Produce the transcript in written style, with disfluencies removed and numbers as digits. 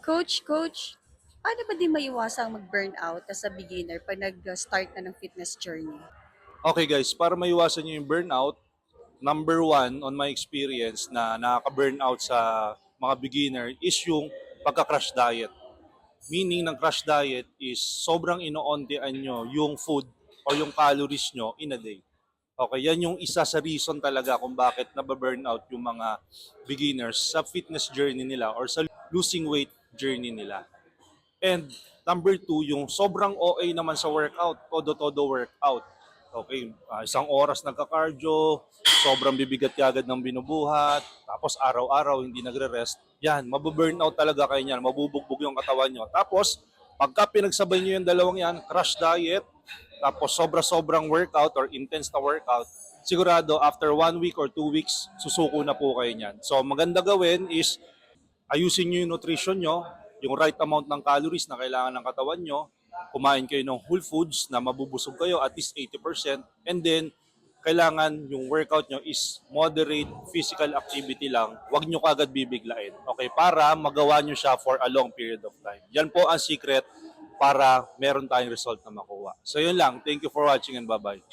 Coach, paano ba di maiwasang mag-burnout as a beginner pag nag-start na ng fitness journey? Okay guys, para maiwasan nyo yung burnout, number one on my experience na nakaka-burnout sa mga beginner is yung pagka-crash diet. Meaning ng crash diet is sobrang ino-ontian nyo yung food or yung calories nyo in a day. Okay, yan yung isa sa reason talaga kung bakit nababurnout yung mga beginners sa fitness journey nila or sa losing weight journey nila. And number two, yung sobrang OA naman sa workout, todo-todo workout. Okay, isang oras nagka-cardio, sobrang bibigat agad ng binubuhat, tapos araw-araw hindi nagre-rest. Yan, mababurnout talaga kayo niyan, mabubugbog yung katawan nyo. Tapos, pagka pinagsabay nyo yung dalawang yan, crash diet, tapos sobra-sobrang workout or intense na workout, sigurado after 1 week or 2 weeks, susuko na po kayo niyan. So, maganda gawin is ayusin nyo yung nutrition nyo, yung right amount ng calories na kailangan ng katawan nyo, kumain kayo ng whole foods na mabubusog kayo at least 80%, and then kailangan yung workout nyo is moderate physical activity lang. Huwag nyo kagad bibiglain. Okay, para magawa nyo siya for a long period of time. Yan po ang secret para meron tayong result na makuha. So yun lang. Thank you for watching and bye-bye.